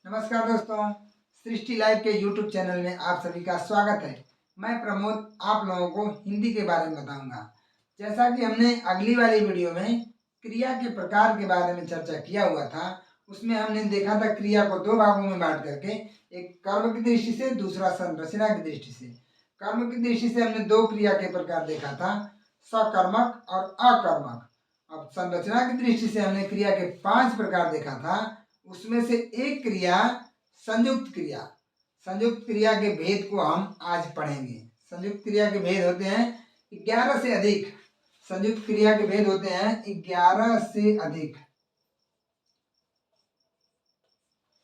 नमस्कार दोस्तों, सृष्टि लाइव के YouTube चैनल में आप सभी का स्वागत है। मैं प्रमोद आप लोगों को हिंदी के बारे में बताऊंगा। जैसा कि हमने अगली वाली वीडियो में क्रिया के प्रकार के बारे में चर्चा किया हुआ था, उसमें हमने देखा था क्रिया को दो भागों में बांट करके, एक कर्म की दृष्टि से, दूसरा संरचना की दृष्टि से। कर्म की दृष्टि से हमने दो क्रिया के प्रकार देखा था, सकर्मक और अकर्मक। अब संरचना की दृष्टि से हमने क्रिया के 5 प्रकार देखा था, उसमें से एक क्रिया संयुक्त क्रिया। संयुक्त क्रिया के भेद को हम आज पढ़ेंगे। संयुक्त क्रिया के भेद होते हैं 11 से अधिक। संयुक्त क्रिया के भेद होते हैं 11 से अधिक।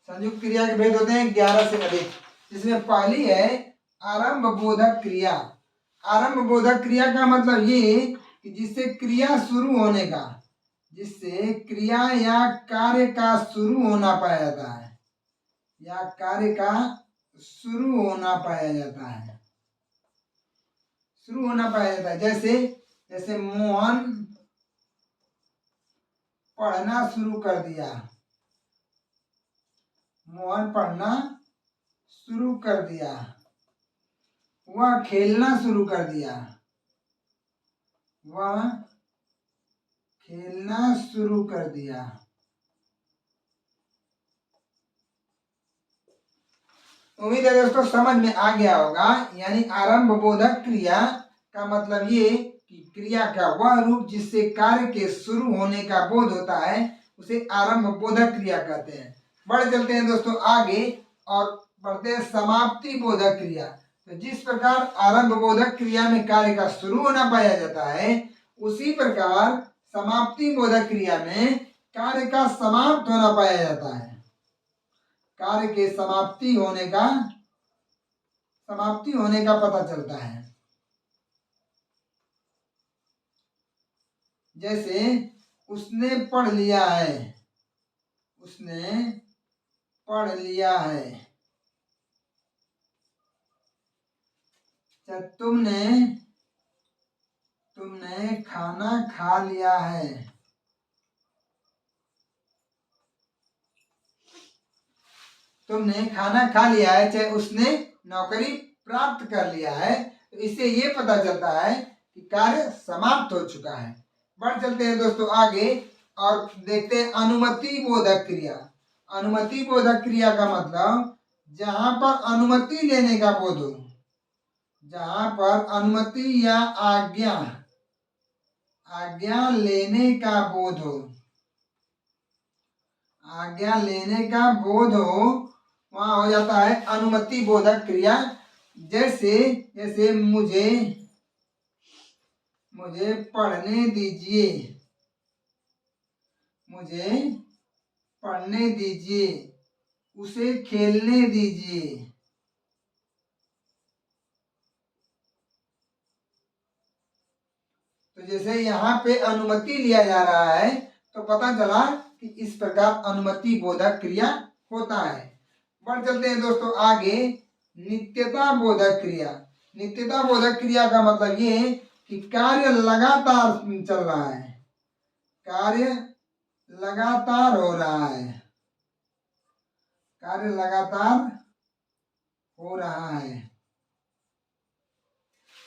संयुक्त क्रिया के भेद होते हैं 11 से अधिक, जिसमें पहली है आरंभ बोधक क्रिया। आरंभ बोधक क्रिया का मतलब ये कि जिससे क्रिया शुरू होने का, जिससे क्रिया या कार्य का शुरू होना पाया जाता है, या कार्य का शुरू होना पाया जाता है, शुरू होना पाया जाता है। जैसे मोहन पढ़ना शुरू कर दिया, मोहन पढ़ना शुरू कर दिया। वह खेलना शुरू कर दिया, वह खेलना शुरू कर दिया। उम्मीद है दोस्तों समझ में आ गया होगा। यानी आरंभ बोधक क्रिया का मतलब ये कि क्रिया का वह रूप जिससे कार्य के शुरू होने का बोध होता है, उसे आरंभ बोधक क्रिया कहते हैं। बढ़ चलते हैं दोस्तों आगे और बढ़ते हैं समाप्ति बोधक क्रिया। तो जिस प्रकार आरंभ बोधक क्रिया में कार्य का शुरू होना पाया जाता है, उसी प्रकार समाप्ति बोधक क्रिया में कार्य का समाप्त होना पाया जाता है। कार्य के समाप्ति होने का पता चलता है। जैसे उसने पढ़ लिया है, उसने पढ़ लिया है। तुमने खाना खा लिया है। तुमने खाना खा लिया है, चाहे उसने नौकरी प्राप्त कर लिया है, तो इससे ये पता चलता है कि कार्य समाप्त हो चुका है। बढ़ चलते हैं दोस्तों आगे और देखते हैं अनुमति बोधक क्रिया। अनुमति बोधक क्रिया का मतलब जहां पर अनुमति लेने का बोध हो, जहां पर अनुमति या आज्ञा लेने का बोध हो, आज्ञा लेने का बोध हो, वहां हो जाता है अनुमति बोधक क्रिया। जैसे मुझे पढ़ने दीजिए, मुझे पढ़ने दीजिए, उसे खेलने दीजिए। तो जैसे यहाँ पे अनुमति लिया जा रहा है, तो पता चला कि इस प्रकार अनुमति बोधक क्रिया होता है। बढ़ चलते हैं दोस्तों आगे नित्यता बोधक क्रिया। नित्यता बोधक क्रिया का मतलब ये कि कार्य लगातार चल रहा है, कार्य लगातार हो रहा है, कार्य लगातार हो रहा है,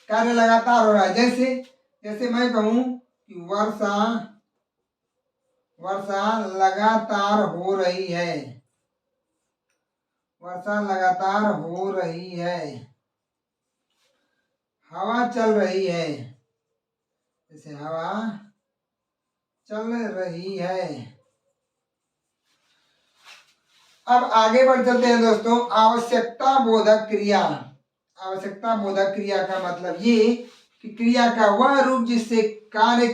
कार्य लगातार हो रहा है। जैसे मैं कहूं कि वर्षा लगातार हो रही है, वर्षा लगातार हो रही है। हवा चल रही है, जैसे हवा चल रही है। अब आगे बढ़ चलते हैं दोस्तों आवश्यकता बोधक क्रिया। आवश्यकता बोधक क्रिया का मतलब ये कि क्रिया का वह रूप जिससे कार्य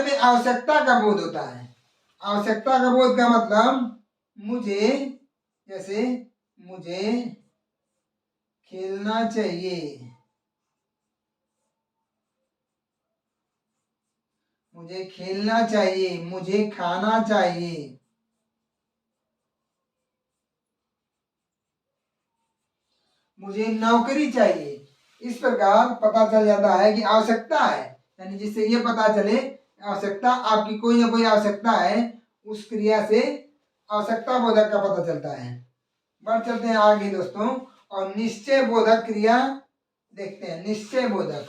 में आवश्यकता का बोध होता है। आवश्यकता का बोध का मतलब मुझे खेलना चाहिए, मुझे खेलना चाहिए, मुझे खाना चाहिए, मुझे नौकरी चाहिए। इस प्रकार पता चल जाता है कि आवश्यकता है। यानी जिससे ये पता चले आवश्यकता, आपकी कोई ना कोई आवश्यकता है, उस क्रिया से आवश्यकता बोधक का पता चलता है। बढ़ चलते हैं आगे दोस्तों, और निश्चय बोधक क्रिया देखते हैं। निश्चय बोधक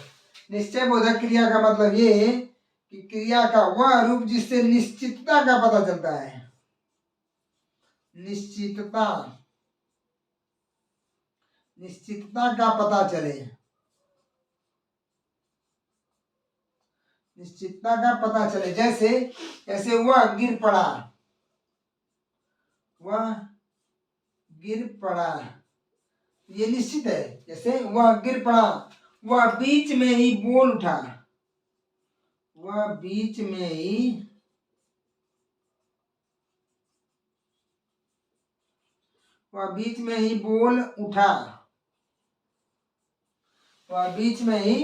क्रिया का मतलब ये है कि क्रिया का वह रूप जिससे निश्चितता का पता चलता है। निश्चितता का पता चले, निश्चितता का पता चले। जैसे जैसे वह गिर पड़ा, वह गिर पड़ा, ये निश्चित है। जैसे वह गिर पड़ा, वह बीच में ही बोल उठा, वह बीच में ही बोल उठा, वह बीच में ही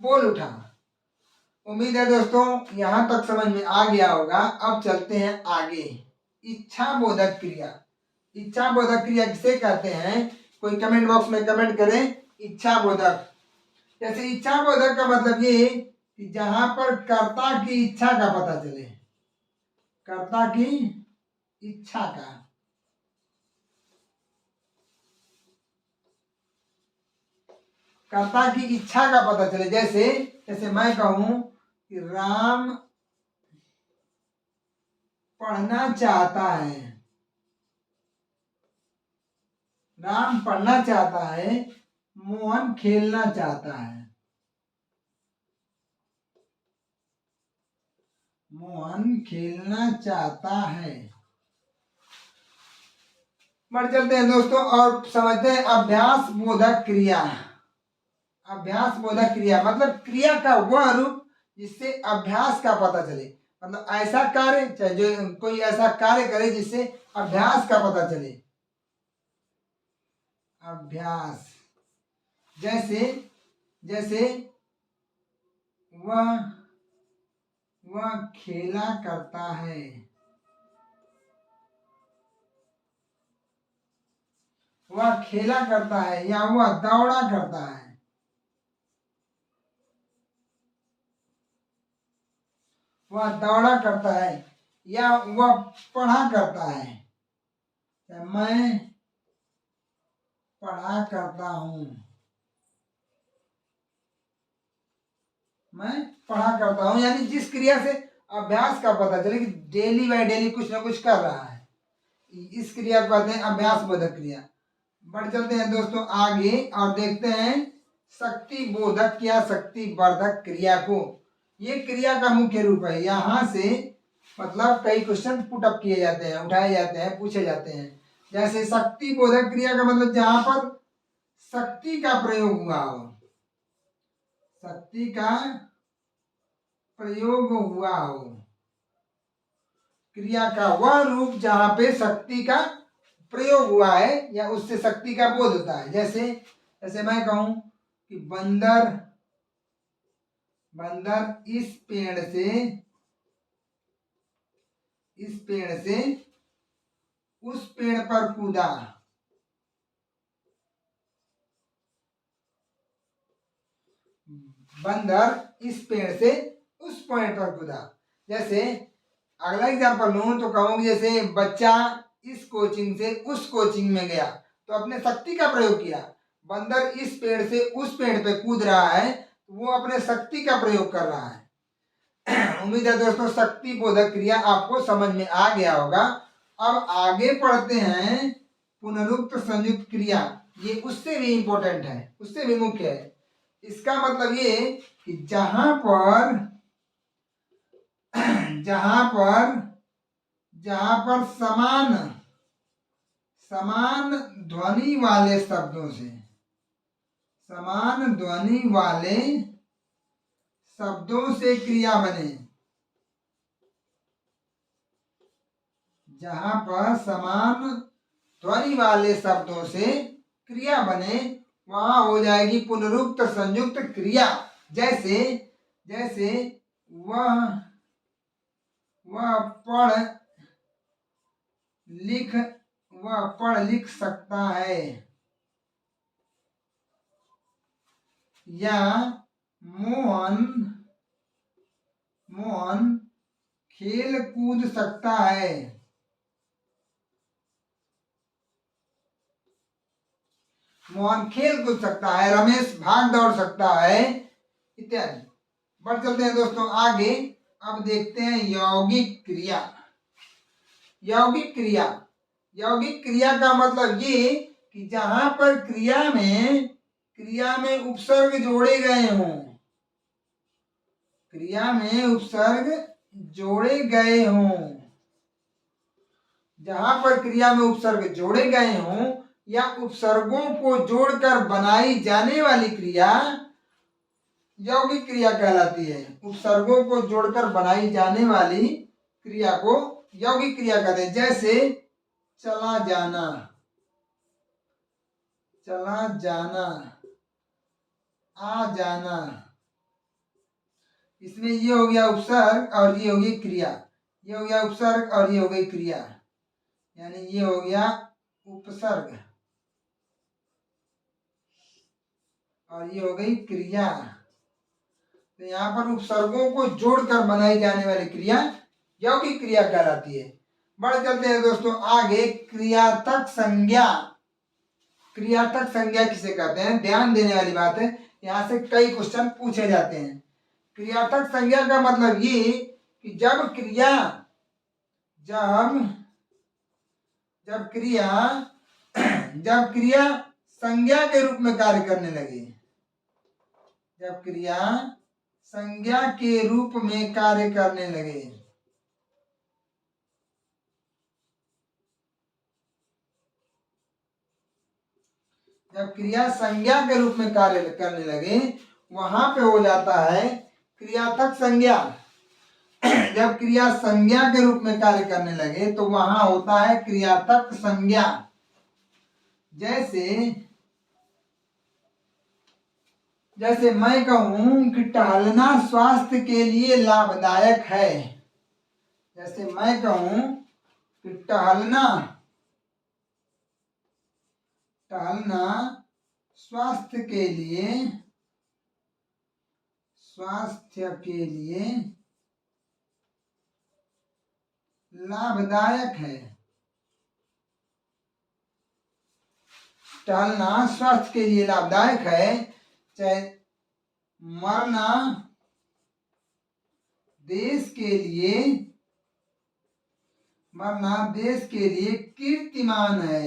बोल उठा। उम्मीद है दोस्तों यहाँ तक समझ में आ गया होगा। अब चलते हैं आगे। इच्छा बोधक क्रिया, इच्छा बोधक क्रिया किसे कहते हैं? कोई कमेंट बॉक्स में कमेंट करें इच्छा बोधक। जैसे इच्छा बोधक का मतलब ये कि जहां पर कर्ता की इच्छा का पता चले, कर्ता की इच्छा का, कर्ता की इच्छा का पता चले। जैसे जैसे मैं कहूं कि राम पढ़ना चाहता है, राम पढ़ना चाहता है, मोहन खेलना चाहता है, मोहन खेलना चाहता है। बढ़ चलते हैं दोस्तों और समझते हैं अभ्यास बोधक क्रिया। अभ्यास बोधक क्रिया मतलब क्रिया का वह रूप जिससे अभ्यास का पता चले। मतलब ऐसा कार्य, चाहे जो कोई ऐसा कार्य करे जिससे अभ्यास का पता चले। अभ्यास जैसे जैसे वह खेला करता है, वह खेला करता है, या वह दौड़ा करता है, वह दौड़ा करता है, या वह पढ़ा करता है। मैं पढ़ा करता हूं, मैं पढ़ा करता हूं। यानी जिस क्रिया से अभ्यास का पता चले कि डेली बाय डेली कुछ ना कुछ कर रहा है, इस क्रिया को कहते हैं अभ्यास बोधक क्रिया। बढ़ चलते हैं दोस्तों आगे और देखते हैं शक्ति बोधक या शक्ति वर्धक क्रिया को। ये क्रिया का मुख्य रूप है। यहाँ से मतलब कई क्वेश्चन पुटअप किए जाते हैं, उठाए जाते हैं, पूछे जाते हैं। जैसे शक्ति बोधक क्रिया का मतलब जहां पर शक्ति का प्रयोग हुआ हो, शक्ति का प्रयोग हुआ हो, क्रिया का वह रूप जहां पे शक्ति का प्रयोग हुआ है या उससे शक्ति का बोध होता है। जैसे जैसे मैं कहूं कि बंदर इस पेड़ से उस पेड़ पर कूदा, बंदर इस पेड़ से उस पेड़ पर कूदा। जैसे अगला एग्जाम्पल लूं तो कहूँ जैसे बच्चा इस कोचिंग से उस कोचिंग में गया, तो अपने शक्ति का प्रयोग किया। बंदर इस पेड़ से उस पेड़ पे कूद रहा है, तो वो अपने शक्ति का प्रयोग कर रहा है। उम्मीद है दोस्तों शक्ति बोधक क्रिया आपको समझ में आ गया होगा। अब आगे पढ़ते हैं पुनरुक्त संयुक्त क्रिया। ये उससे भी इंपॉर्टेंट है, उससे भी मुख्य है। इसका मतलब ये कि जहां पर समान ध्वनि वाले शब्दों से, समान ध्वनि वाले शब्दों से क्रिया बने, जहां पर समान ध्वनि वाले शब्दों से क्रिया बने वहां हो जाएगी पुनरुक्त संयुक्त क्रिया। जैसे जैसे वह पढ़ लिख सकता है, या मोहन खेल कूद सकता है, मोहन खेल कूद सकता है, रमेश भाग दौड़ सकता है, इत्यादि। बढ़ चलते हैं दोस्तों आगे। अब देखते हैं यौगिक क्रिया। यौगिक क्रिया, यौगिक क्रिया का मतलब ये कि जहां पर क्रिया में उपसर्ग जोड़े गए हों, क्रिया में उपसर्ग जोड़े गए हों, जहां पर क्रिया में उपसर्ग जोड़े गए हों या उपसर्गों को जोड़कर बनाई जाने वाली क्रिया यौगिक क्रिया कहलाती है। उपसर्गों को जोड़कर बनाई जाने वाली क्रिया को यौगिक क्रिया कहते हैं। जैसे चला जाना, चला जाना, आ जाना, इसमें ये हो गया उपसर्ग और ये हो गई क्रिया, ये हो गया उपसर्ग और ये हो गई क्रिया, यानी ये हो गया उपसर्ग और ये हो गई क्रिया। तो यहाँ पर उपसर्गों को जोड़कर बनाई जाने वाली क्रिया यौगिक क्रिया कहलाती है। बढ़ चलते हैं दोस्तों आगे। क्रियार्थक संज्ञा, क्रियार्थक संज्ञा किसे कहते हैं, ध्यान देने वाली बात है, यहाँ से कई क्वेश्चन पूछे जाते हैं। क्रियार्थक संज्ञा का मतलब ये कि जब क्रिया संज्ञा के रूप में कार्य करने लगे, जब क्रिया संज्ञा के रूप में कार्य करने लगे, जब क्रिया संज्ञा के रूप में कार्य करने लगे वहां पे हो जाता है क्रियार्थक संज्ञा। जब क्रिया संज्ञा के रूप में कार्य करने लगे तो वहां होता है क्रियार्थक संज्ञा। जैसे मैं कहूं कि टहलना स्वास्थ्य के लिए लाभदायक है, जैसे मैं कहूं कि टहलना स्वास्थ्य के लिए लाभदायक है, टहलना स्वास्थ्य के लिए लाभदायक है। चाहे मरना देश के लिए कीर्तिमान है,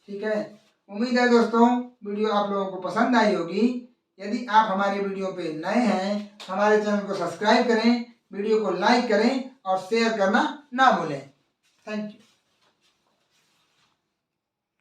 ठीक है। उम्मीद है दोस्तों वीडियो आप लोगों को पसंद आई होगी। यदि आप हमारे वीडियो पे नए हैं, हमारे चैनल को सब्सक्राइब करें, वीडियो को लाइक करें और शेयर करना ना भूलें। Thank you.